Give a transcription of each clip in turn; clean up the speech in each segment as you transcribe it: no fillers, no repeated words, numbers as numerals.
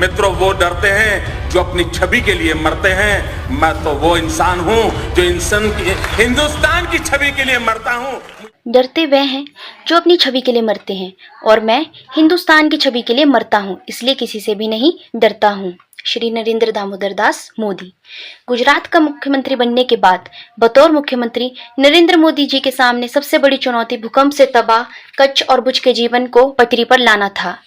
मित्रों, वो डरते हैं जो अपनी छवि के लिए मरते हैं। मैं तो वो इंसान हूँ जो हिंदुस्तान की छवि के लिए मरता हूँ। डरते वह हैं जो अपनी छवि के लिए मरते हैं और मैं हिंदुस्तान की छवि के लिए मरता हूँ, इसलिए किसी से भी नहीं डरता हूँ। श्री नरेंद्र दामोदर दास मोदी। गुजरात का मुख्यमंत्री बनने के बाद बतौर मुख्यमंत्री नरेंद्र मोदी जी के सामने सबसे बड़ी चुनौती भूकंप से तबाह कच्छ और भुज के जीवन को पटरी पर लाना था।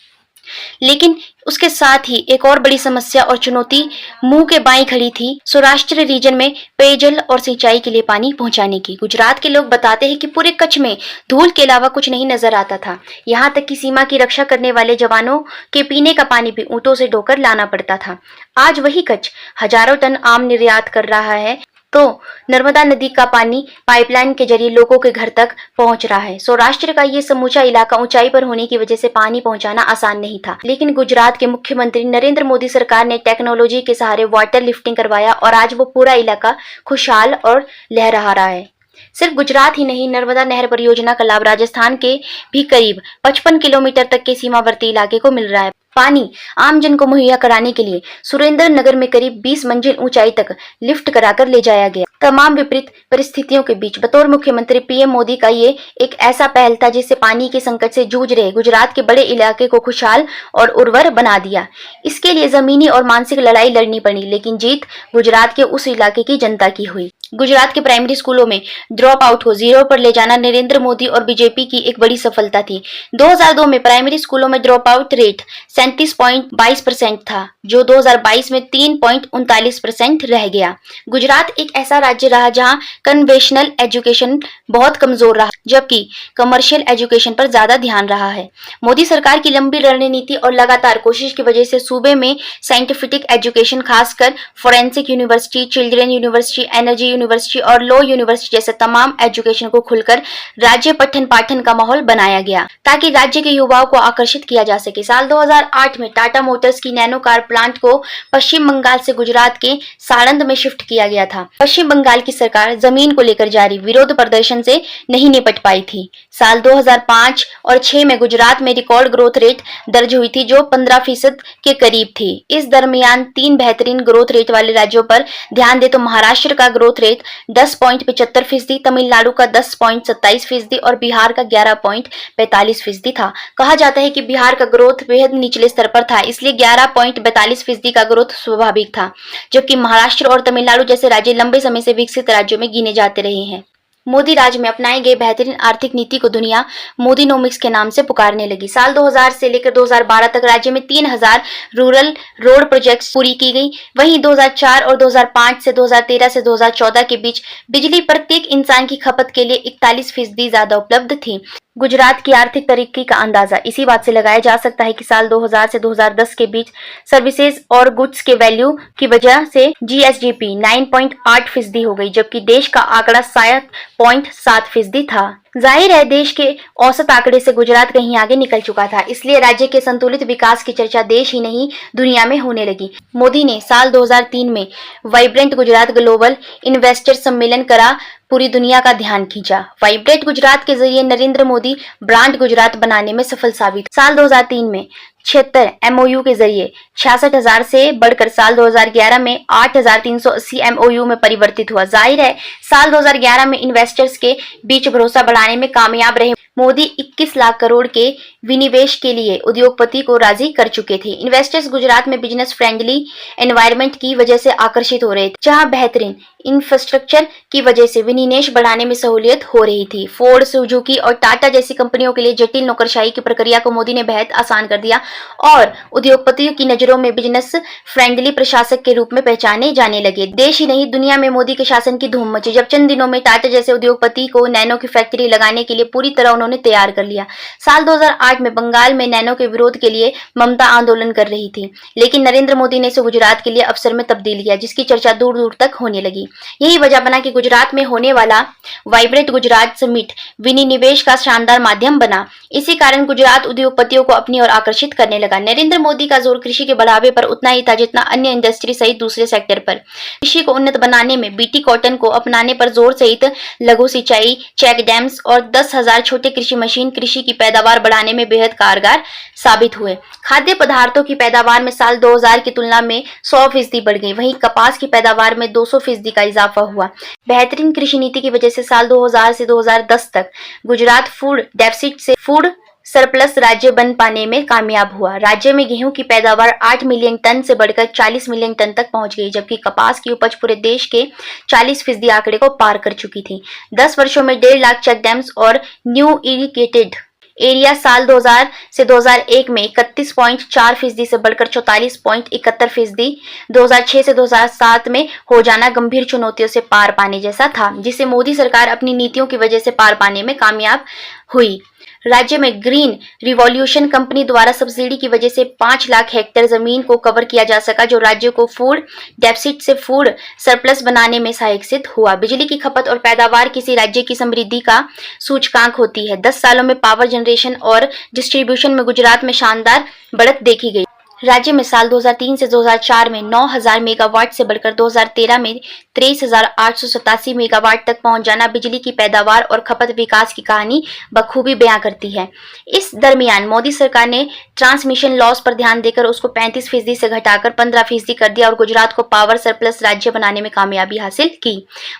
लेकिन उसके साथ ही एक और बड़ी समस्या और चुनौती मुंह के बाईं खड़ी थी, सौराष्ट्र रीजन में पेयजल और सिंचाई के लिए पानी पहुंचाने की। गुजरात के लोग बताते हैं कि पूरे कच्छ में धूल के अलावा कुछ नहीं नजर आता था। यहां तक कि सीमा की रक्षा करने वाले जवानों के पीने का पानी भी ऊंटों से ढोकर लाना पड़ता था। आज वही कच्छ हजारों टन आम निर्यात कर रहा है तो नर्मदा नदी का पानी पाइपलाइन के जरिए लोगों के घर तक पहुंच रहा है। सौराष्ट्र का ये समूचा इलाका ऊंचाई पर होने की वजह से पानी पहुंचाना आसान नहीं था, लेकिन गुजरात के मुख्यमंत्री नरेंद्र मोदी सरकार ने टेक्नोलॉजी के सहारे वाटर लिफ्टिंग करवाया और आज वो पूरा इलाका खुशहाल और लहरा रहा है। सिर्फ गुजरात ही नहीं, नर्मदा नहर परियोजना का लाभ राजस्थान के भी करीब 55 किलोमीटर तक के सीमावर्ती इलाके को मिल रहा है। पानी आमजन को मुहैया कराने के लिए सुरेंद्र नगर में करीब 20 मंजिल ऊंचाई तक लिफ्ट कराकर ले जाया गया। तमाम विपरीत परिस्थितियों के बीच बतौर मुख्यमंत्री पीएम मोदी का ये एक ऐसा पहल था जिससे पानी के संकट से जूझ रहे गुजरात के बड़े इलाके को खुशहाल और उर्वर बना दिया। इसके लिए जमीनी और मानसिक लड़ाई लड़नी पड़ी, लेकिन जीत गुजरात के उस इलाके की जनता की हुई। गुजरात के प्राइमरी स्कूलों में ड्रॉप आउट को जीरो पर ले जाना नरेंद्र मोदी और बीजेपी की एक बड़ी सफलता थी। 2002 में प्राइमरी स्कूलों में ड्रॉप आउट रेट 37.22% था, जो 2022 में 3.39% रह गया। गुजरात एक ऐसा राज्य रहा जहां कन्वेंशनल एजुकेशन बहुत कमजोर रहा, जबकि कमर्शियल एजुकेशन पर ज्यादा ध्यान रहा है। मोदी सरकार की लंबी रणनीति और लगातार कोशिश की वजह से सूबे में साइंटिफिक एजुकेशन, खासकर forensic university, children university, energy university और लॉ यूनिवर्सिटी जैसे तमाम एजुकेशन को खुलकर राज्य पठन पाठन का माहौल बनाया गया ताकि राज्य के युवाओं को आकर्षित किया जा सके। साल 2008 में टाटा मोटर्स की नैनो कार प्लांट को पश्चिम बंगाल से गुजरात के साणंद में शिफ्ट किया गया था। पश्चिम बंगाल की सरकार जमीन को लेकर जारी विरोध प्रदर्शन से नहीं निपट पाई थी। साल 2005 और 6 में गुजरात में रिकॉर्ड ग्रोथ रेट दर्ज हुई थी जो 15% के करीब थी। इस दरमियान 3 बेहतरीन ग्रोथ रेट वाले राज्यों पर ध्यान दे तो महाराष्ट्र का ग्रोथ रेट 10.75%, तमिलनाडु का 10.27% और बिहार का 11.45% था। कहा जाता है कि बिहार का ग्रोथ बेहद निचले स्तर पर था, इसलिए 11.42% का ग्रोथ स्वाभाविक था, जबकि महाराष्ट्र और तमिलनाडु जैसे राज्य लंबे समय से विकसित राज्यों में गिने जाते रहे हैं। मोदी राज में अपनाई गई बेहतरीन आर्थिक नीति को दुनिया मोदीनोमिक्स के नाम से पुकारने लगी। साल 2000 से लेकर 2012 तक राज्य में 3000 रूरल रोड प्रोजेक्ट्स पूरी की गई। वहीं 2004 और 2005 से 2013 से 2014 के बीच बिजली प्रत्येक इंसान की खपत के लिए 41% ज्यादा उपलब्ध थी। गुजरात की आर्थिक तरक्की का अंदाजा इसी बात से लगाया जा सकता है कि साल 2000 से 2010 के बीच सर्विसेज और गुड्स के वैल्यू की वजह से जीएसडीपी 9.8% हो गई, जबकि देश का आंकड़ा शायद 0.7% था। जाहिर है देश के औसत आंकड़े से गुजरात कहीं आगे निकल चुका था, इसलिए राज्य के संतुलित विकास की चर्चा देश ही नहीं दुनिया में होने लगी। मोदी ने साल 2003 में वाइब्रेंट गुजरात ग्लोबल इन्वेस्टर सम्मेलन करा, पूरी दुनिया का ध्यान खींचा। वाइब्रेंट गुजरात के जरिए नरेंद्र मोदी ब्रांड गुजरात बनाने में सफल साबित। साल 2003 में 76 एमओयू के जरिए 66,000 से बढ़कर साल 2011 में 8,380 एमओयू में परिवर्तित हुआ। जाहिर है साल 2011 में इन्वेस्टर्स के बीच भरोसा बढ़ाने में कामयाब रहे। मोदी 21 लाख करोड़ के विनिवेश के लिए उद्योगपति को राजी कर चुके थे। इन्वेस्टर्स गुजरात में बिजनेस फ्रेंडली एनवायरनमेंट की वजह से आकर्षित हो रहे थे, जहां बेहतरीन इंफ्रास्ट्रक्चर की वजह से विनिवेश बढ़ाने में सहूलियत हो रही थी। फोर्ड, सुजुकी और टाटा जैसी कंपनियों के लिए जटिल नौकरशाही की प्रक्रिया को मोदी ने बेहद आसान कर दिया और उद्योगपतियों की नजरों में बिजनेस फ्रेंडली प्रशासक के रूप में पहचाने जाने लगे। देश ही नहीं दुनिया में मोदी के शासन की धूम मची, जब चंद दिनों में टाटा जैसे उद्योगपति को नैनो की फैक्ट्री लगाने के लिए पूरी तरह उन्होंने तैयार कर लिया। साल 2008 में बंगाल में नैनो के विरोध के लिए ममता आंदोलन कर रही थी, लेकिन नरेंद्र मोदी ने इसे गुजरात के लिए अवसर में तब्दील किया, जिसकी चर्चा दूर दूर तक होने लगी। यही वजह बना कि गुजरात में होने वाला वाइब्रेंट गुजरात समिट विनिवेश का शानदार माध्यम बना। इसी कारण गुजरात उद्योगपतियों को अपनी ओर आकर्षित करने लगा। नरेंद्र मोदी का जोर कृषि के बढ़ावे पर उतना ही था जितना अन्य इंडस्ट्री सहित दूसरे सेक्टर पर। कृषि को उन्नत बनाने में बीटी कॉटन को अपनाने पर जोर सहित लघु सिंचाई, चेक डैम्स और 10,000 छोटे कृषि मशीन कृषि की पैदावार बढ़ाने में बेहद कारगर साबित हुए। खाद्य पदार्थों की पैदावार में साल 2000 की तुलना में 100% बढ़ गई। वहीं कपास की पैदावार में 200% का इजाफा हुआ। बेहतरीन कृषि नीति की वजह से साल 2000 से 2010 तक गुजरात फूड डेफिसिट से फूड सरप्लस राज्य बन पाने में कामयाब हुआ। राज्य में गेहूं की पैदावार 8 मिलियन टन से बढ़कर 40 मिलियन टन तक पहुंच गई, जबकि कपास की उपज पूरे देश के 40% आंकड़े को पार कर चुकी थी। 10 वर्षों में 1.5 लाख चेक डैम्स और न्यू इरिगेटेड एरिया साल 2000 से 2001 में 31.4% से बढ़कर 44.71%, 2006 से 2007 में हो जाना गंभीर चुनौतियों से पार पाने जैसा था, जिसे मोदी सरकार अपनी नीतियों की वजह से पार पाने में कामयाब हुई। राज्य में ग्रीन रिवॉल्यूशन कंपनी द्वारा सब्सिडी की वजह से 5 लाख हेक्टेयर जमीन को कवर किया जा सका, जो राज्य को फूड डेफिसिट से फूड सरप्लस बनाने में सहायक सिद्ध हुआ। बिजली की खपत और पैदावार किसी राज्य की समृद्धि का सूचकांक होती है। 10 सालों में पावर जनरेशन और डिस्ट्रीब्यूशन में गुजरात में शानदार बढ़त देखी गई। राज्य में साल 2003 से 2004 में 9000 मेगावाट से बढ़कर 2013 में 23,887 मेगावाट तक पहुंच जाना बिजली की पैदावार और खपत विकास की कहानी बखूबी बयां करती है। इस दरमियान मोदी सरकार ने ट्रांसमिशन लॉस पर ध्यान देकर उसको 35% से घटाकर 15% कर दिया और गुजरात को पावर सरप्लस राज्य बनाने में कामयाबी हासिल की।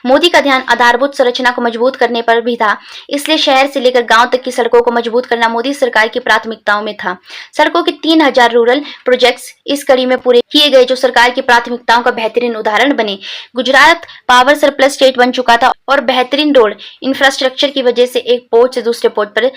मोदी का ध्यान आधारभूत संरचना को मजबूत करने पर भी था, इसलिए शहर से लेकर गांव तक की सड़कों को मजबूत करना मोदी सरकार की प्राथमिकताओं में था। सड़कों के 3000 रूरल प्रोजेक्ट्स इस कड़ी में पूरे किए गए, जो सरकार की प्राथमिकताओं का बेहतरीन उदाहरण बने। गुजरात पावर सरप्लस स्टेट बन चुका था और बेहतरीन रोड इंफ्रास्ट्रक्चर की वजह से एक पोर्ट से दूसरे पोर्ट पर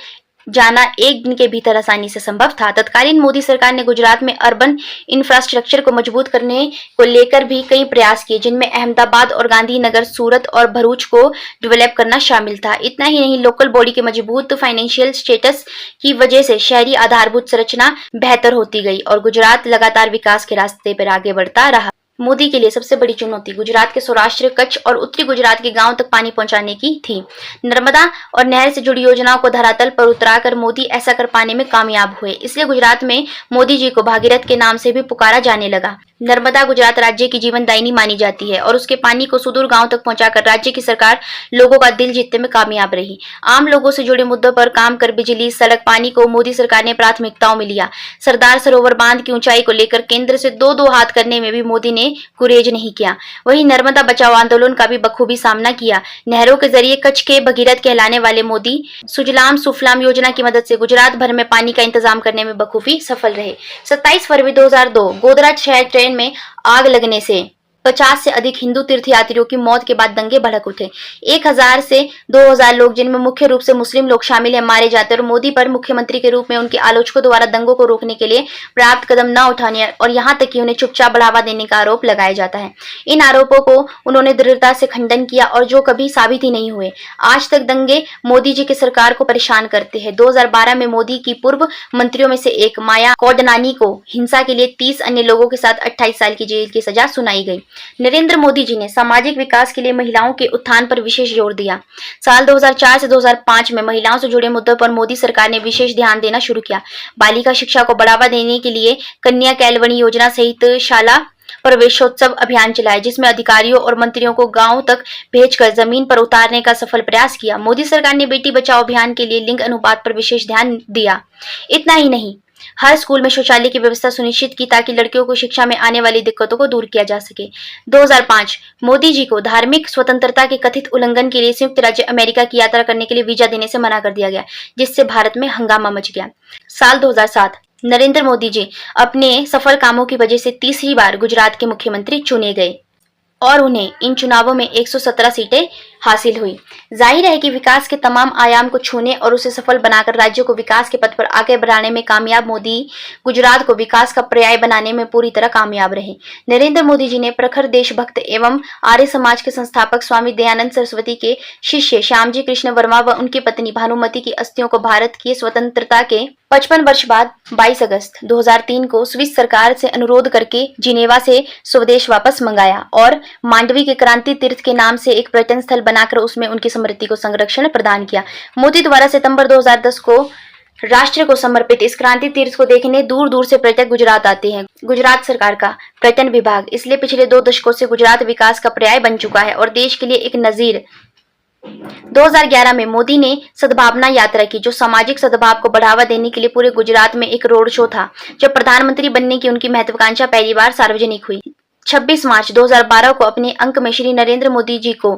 जाना एक दिन के भीतर आसानी से संभव था। तत्कालीन मोदी सरकार ने गुजरात में अर्बन इंफ्रास्ट्रक्चर को मजबूत करने को लेकर भी कई प्रयास किए, जिनमें अहमदाबाद और गांधीनगर, सूरत और भरूच को डेवलप करना शामिल था। इतना ही नहीं, लोकल बॉडी के मजबूत फाइनेंशियल स्टेटस की वजह से शहरी आधारभूत संरचना बेहतर होती गई और गुजरात लगातार विकास के रास्ते पर आगे बढ़ता रहा। मोदी के लिए सबसे बड़ी चुनौती गुजरात के सौराष्ट्र, कच्छ और उत्तरी गुजरात के गांव तक पानी पहुंचाने की थी। नर्मदा और नहर से जुड़ी योजनाओं को धरातल पर उतराकर मोदी ऐसा कर पाने में कामयाब हुए। इसलिए गुजरात में मोदी जी को भागीरथ के नाम से भी पुकारा जाने लगा। नर्मदा गुजरात राज्य की जीवनदायिनी मानी जाती है और उसके पानी को सुदूर गांव तक पहुंचाकर राज्य की सरकार लोगों का दिल जीतने में कामयाब रही। आम लोगों से जुड़े मुद्दों पर काम कर बिजली, सड़क, पानी को मोदी सरकार ने प्राथमिकताओं में लिया। सरदार सरोवर बांध की ऊंचाई को लेकर केंद्र से दो हाथ करने में भी मोदी ने गुरेज नहीं किया। वहीं नर्मदा बचाओ आंदोलन का भी बखूबी सामना किया। नहरों के जरिए कच्छ के भगीरथ कहलाने वाले मोदी सुजलाम सुफलाम योजना की मदद से गुजरात भर में पानी का इंतजाम करने में बखूबी सफल रहे। 27 फरवरी 2002 गोधरा शहर ट्रेन में आग लगने से 50 से अधिक हिंदू तीर्थयात्रियों की मौत के बाद दंगे भड़क उठे। 1000 से 2000 लोग, जिनमें मुख्य रूप से मुस्लिम लोग शामिल हैं, मारे जाते और मोदी पर मुख्यमंत्री के रूप में उनके आलोचकों द्वारा दंगों को रोकने के लिए पर्याप्त कदम न उठाने और यहां तक कि उन्हें चुपचाप बढ़ावा देने का आरोप लगाया जाता है। इन आरोपों को उन्होंने दृढ़ता से खंडन किया और जो कभी साबित ही नहीं हुए। आज तक दंगे मोदी जी की सरकार को परेशान करते हैं। 2012 में मोदी की पूर्व मंत्रियों में से एक माया कोडनानी को हिंसा के लिए 30 अन्य लोगों के साथ 28 साल की जेल की सजा सुनाई गई। नरेंद्र मोदी जी ने सामाजिक विकास के लिए महिलाओं के उत्थान पर विशेष जोर दिया। साल 2004 से 2005 में महिलाओं से जुड़े मुद्दों पर मोदी सरकार ने विशेष ध्यान देना शुरू किया। बालिका शिक्षा को बढ़ावा देने के लिए कन्या कैलवनी योजना सहित शाला प्रवेशोत्सव अभियान चलाए, जिसमें अधिकारियों और मंत्रियों को गांव तक भेजकर जमीन पर उतारने का सफल प्रयास किया। मोदी सरकार ने बेटी बचाओ अभियान के लिए लिंग अनुपात पर विशेष ध्यान दिया। इतना ही नहीं, हर स्कूल में शौचालय की व्यवस्था सुनिश्चित की ताकि लड़कियों को शिक्षा में आने वाली दिक्कतों को दूर किया जा सके। 2005 मोदी जी को धार्मिक स्वतंत्रता के कथित उल्लंघन के लिए संयुक्त राज्य अमेरिका की यात्रा करने के लिए वीजा देने से मना कर दिया गया, जिससे भारत में हंगामा मच गया। साल 2007 नरेंद्र मोदी जी अपने सफल कामों की वजह से तीसरी बार गुजरात के मुख्यमंत्री चुने गए और उन्हें इन चुनावों में 117 सीटें हासिल हुई। जाहिर है कि विकास के तमाम आयाम को छूने और उसे सफल बनाकर राज्य को विकास के पथ पर आगे बढ़ाने में कामयाब मोदी गुजरात को विकास का पर्याय बनाने में पूरी तरह कामयाब रहे। नरेंद्र मोदी जी ने प्रखर देशभक्त एवं आर्य समाज के संस्थापक स्वामी दयानंद सरस्वती के शिष्य श्यामजी कृष्ण वर्मा व उनकी पत्नी भानुमति की अस्थियों को भारत की स्वतंत्रता के 55 वर्ष बाद 22 अगस्त 2003 को स्विस सरकार से अनुरोध करके जिनेवा से स्वदेश वापस मंगाया और मांडवी के क्रांति तीर्थ के नाम से एक पर्यटन स्थल बनाकर उसमें उनकी स्मृति को संरक्षण प्रदान किया। मोदी द्वारा सितंबर 2010 को राष्ट्र को समर्पित इस क्रांति तीर्थ को देखने दूर दूर से पर्यटक गुजरात आते हैं। गुजरात सरकार का पर्यटन विभाग इसलिए पिछले 2 दशकों से गुजरात विकास का पर्याय बन चुका है और देश के लिए एक नजीर 2011 में मोदी ने सद्भावना यात्रा की, जो सामाजिक सद्भाव को बढ़ावा देने के लिए पूरे गुजरात में एक रोड शो था। जब प्रधानमंत्री बनने की उनकी महत्वाकांक्षा पहली बार सार्वजनिक हुई। 26 मार्च 2012 को अपने अंक में श्री नरेंद्र मोदी जी को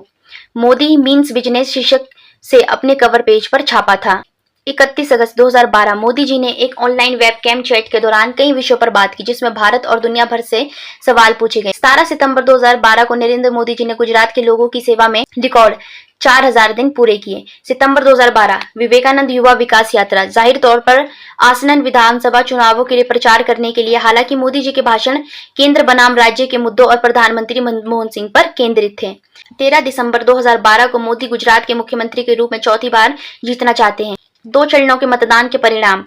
मोदी मीन्स बिजनेस शीर्षक से अपने कवर पेज पर छापा था। 31 अगस्त 2012 मोदी जी ने एक ऑनलाइन वेबकैम चैट के दौरान कई विषयों पर बात की, जिसमें भारत और दुनिया भर से सवाल पूछे गए। 17 सितंबर 2012 को नरेंद्र मोदी जी ने गुजरात के लोगों की सेवा में रिकॉर्ड 4000 दिन पूरे किए। सितंबर 2012 विवेकानंद युवा विकास यात्रा, जाहिर तौर पर आसन्न विधानसभा चुनावों के लिए प्रचार करने के लिए। हालांकि मोदी जी के भाषण केंद्र बनाम राज्य के मुद्दों और प्रधानमंत्री मनमोहन सिंह पर केंद्रित थे। 13 दिसंबर 2012 को मोदी गुजरात के मुख्यमंत्री के रूप में चौथी बार जीतना चाहते हैं। 2 चरणों के मतदान के परिणाम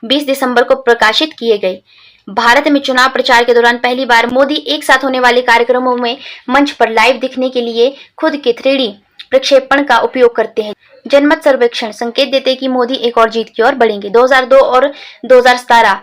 20 दिसंबर को प्रकाशित किए गए। भारत में चुनाव प्रचार के दौरान पहली बार मोदी एक साथ होने वाले कार्यक्रमों में मंच पर लाइव दिखने के लिए खुद के 3D प्रक्षेपण का उपयोग करते हैं। जनमत सर्वेक्षण संकेत देते हैं कि मोदी एक और जीत की ओर बढ़ेंगे। 2002 और 2017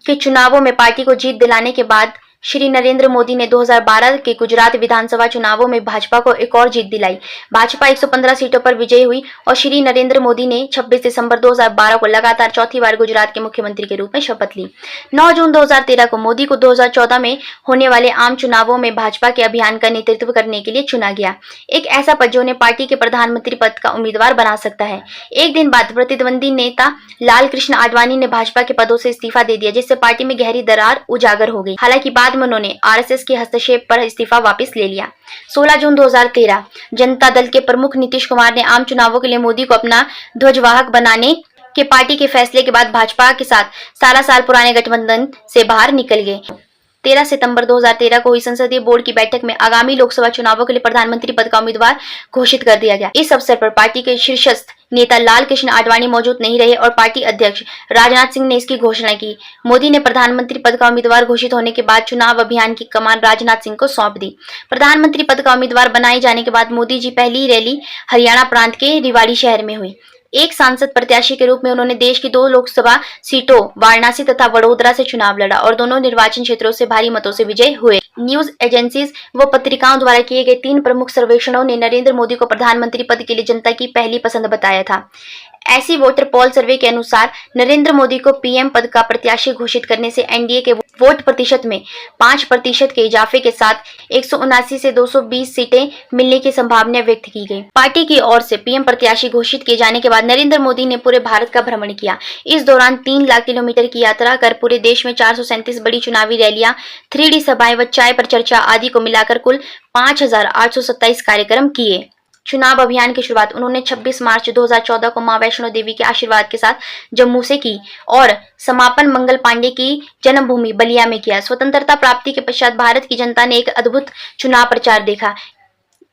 के चुनावों में पार्टी को जीत दिलाने के बाद श्री नरेंद्र मोदी ने 2012 के गुजरात विधानसभा चुनावों में भाजपा को एक और जीत दिलाई। भाजपा 115 सीटों पर विजयी हुई और श्री नरेंद्र मोदी ने 26 दिसंबर 2012 को लगातार चौथी बार गुजरात के मुख्यमंत्री के रूप में शपथ ली। 9 जून 2013 को मोदी को 2014 में होने वाले आम चुनावों में भाजपा के अभियान का नेतृत्व करने के लिए चुना गया, एक ऐसा पद जो उन्हें पार्टी के प्रधानमंत्री पद का उम्मीदवार बना सकता है। एक दिन बाद प्रतिद्वंदी नेता लाल कृष्ण आडवाणी ने भाजपा के पदों से इस्तीफा दे दिया, जिससे पार्टी में गहरी दरार उजागर हो गई। हालांकि बाद में उन्होंने आरएसएस के हस्तक्षेप पर इस्तीफा वापस ले लिया। 16 जून 2013 जनता दल के प्रमुख नीतीश कुमार ने आम चुनावों के लिए मोदी को अपना ध्वजवाहक बनाने के पार्टी के फैसले के बाद भाजपा के साथ 17 साल पुराने गठबंधन से बाहर निकल गए। 13 सितंबर 2013 को हुई संसदीय बोर्ड की बैठक में आगामी लोकसभा चुनावों के लिए प्रधानमंत्री पद का उम्मीदवार घोषित कर दिया गया। इस अवसर पर पार्टी के शीर्षस्थ नेता लाल कृष्ण आडवाणी मौजूद नहीं रहे और पार्टी अध्यक्ष राजनाथ सिंह ने इसकी घोषणा की। मोदी ने प्रधानमंत्री पद का उम्मीदवार घोषित होने के बाद चुनाव अभियान की कमान राजनाथ सिंह को सौंप दी। प्रधानमंत्री पद का उम्मीदवार बनाए जाने के बाद मोदी जी पहली रैली हरियाणा प्रांत के रिवाड़ी शहर में हुई। एक सांसद प्रत्याशी के रूप में उन्होंने देश की 2 लोकसभा सीटों वाराणसी तथा वडोदरा से चुनाव लड़ा और दोनों निर्वाचन क्षेत्रों से भारी मतों से विजयी हुए। न्यूज एजेंसीज व पत्रिकाओं द्वारा किए गए 3 प्रमुख सर्वेक्षणों ने नरेंद्र मोदी को प्रधानमंत्री पद के लिए जनता की पहली पसंद बताया था। ऐसी वोटर पोल सर्वे के अनुसार नरेंद्र मोदी को पीएम पद का प्रत्याशी घोषित करने से एनडीए के वोट प्रतिशत में 5% के इजाफे के साथ 179 से 220 सीटें मिलने की संभावना व्यक्त की गई। पार्टी की ओर से पीएम प्रत्याशी घोषित किए जाने के बाद नरेंद्र मोदी ने पूरे भारत का भ्रमण किया। इस दौरान 3 लाख किलोमीटर की यात्रा कर पूरे देश में 437 बड़ी चुनावी रैलियां, 3D सभाएं व चाय पर चर्चा आदि को मिलाकर कुल 5827 कार्यक्रम किए। चुनाव अभियान की शुरुआत उन्होंने 26 मार्च 2014 को मां वैष्णो देवी के आशीर्वाद के साथ जम्मू से की और समापन मंगल पांडे की जन्मभूमि बलिया में किया। स्वतंत्रता प्राप्ति के पश्चात भारत की जनता ने एक अद्भुत चुनाव प्रचार देखा।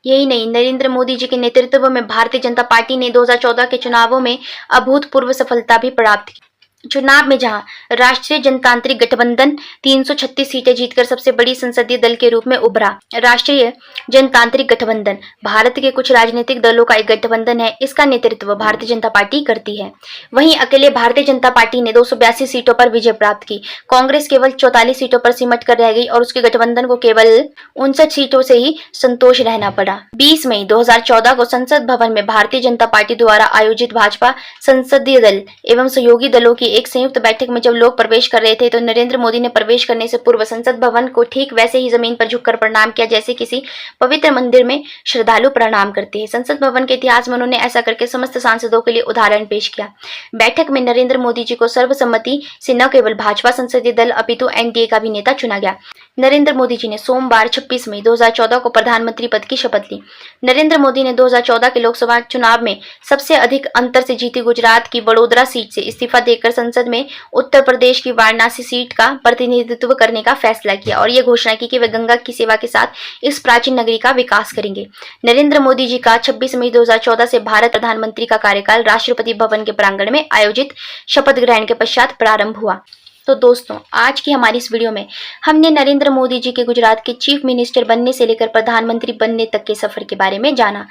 यही नहीं, नरेंद्र मोदी जी के नेतृत्व में भारतीय जनता पार्टी ने 2014 के चुनावों में अभूतपूर्व सफलता भी प्राप्त की। चुनाव में जहां राष्ट्रीय जनतांत्रिक गठबंधन 336 सीटें जीतकर सबसे बड़ी संसदीय दल के रूप में उभरा। राष्ट्रीय जनतांत्रिक गठबंधन भारत के कुछ राजनीतिक दलों का एक गठबंधन है। इसका नेतृत्व भारतीय जनता पार्टी करती है। वहीं अकेले भारतीय जनता पार्टी ने 282 सीटों पर विजय प्राप्त की। कांग्रेस केवल 44 सीटों पर सिमट कर रह गई और उसके गठबंधन को केवल 59 सीटों से ही संतोष रहना पड़ा। 20 मई 2014 को संसद भवन में भारतीय जनता पार्टी द्वारा आयोजित भाजपा संसदीय दल एवं सहयोगी दलों की एक संयुक्त बैठक में जब लोग प्रवेश कर रहे थे तो नरेंद्र मोदी ने प्रवेश करने से पूर्व संसद भवन को ठीक वैसे ही जमीन पर झुककर प्रणाम किया जैसे किसी पवित्र मंदिर में श्रद्धालु प्रणाम करते हैं। संसद भवन के इतिहास में उन्होंने ऐसा करके समस्त सांसदों के लिए उदाहरण पेश किया। बैठक में नरेंद्र मोदी जी को सर्वसम्मति से न केवल भाजपा संसदीय दल अपितु एनडीए का भी नेता चुना गया। नरेंद्र मोदी जी ने सोमवार 26 मई 2014 को प्रधानमंत्री पद की शपथ ली। नरेंद्र मोदी ने 2014 के लोकसभा चुनाव में सबसे अधिक अंतर से जीती गुजरात की वडोदरा सीट से इस्तीफा देकर संसद में उत्तर प्रदेश की वाराणसी सीट का प्रतिनिधित्व करने का फैसला किया और यह घोषणा की कि वे गंगा की सेवा के साथ इस प्राचीन नगरी का विकास करेंगे। नरेंद्र मोदी जी का 26 मई 2014 से भारत प्रधानमंत्री का कार्यकाल राष्ट्रपति भवन के प्रांगण में आयोजित शपथ ग्रहण के पश्चात प्रारंभ हुआ। तो दोस्तों, आज की हमारी इस वीडियो में हमने नरेंद्र मोदी जी के गुजरात के चीफ मिनिस्टर बनने से लेकर प्रधानमंत्री बनने तक के सफर के बारे में जाना।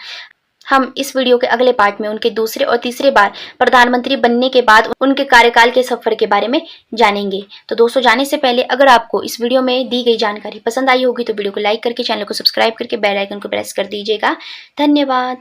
हम इस वीडियो के अगले पार्ट में उनके दूसरे और तीसरे बार प्रधानमंत्री बनने के बाद उनके कार्यकाल के सफर के बारे में जानेंगे। तो दोस्तों, जाने से पहले अगर आपको इस वीडियो में दी गई जानकारी पसंद आई होगी तो वीडियो को लाइक करके चैनल को सब्सक्राइब करके बेल आइकन को प्रेस कर दीजिएगा। धन्यवाद।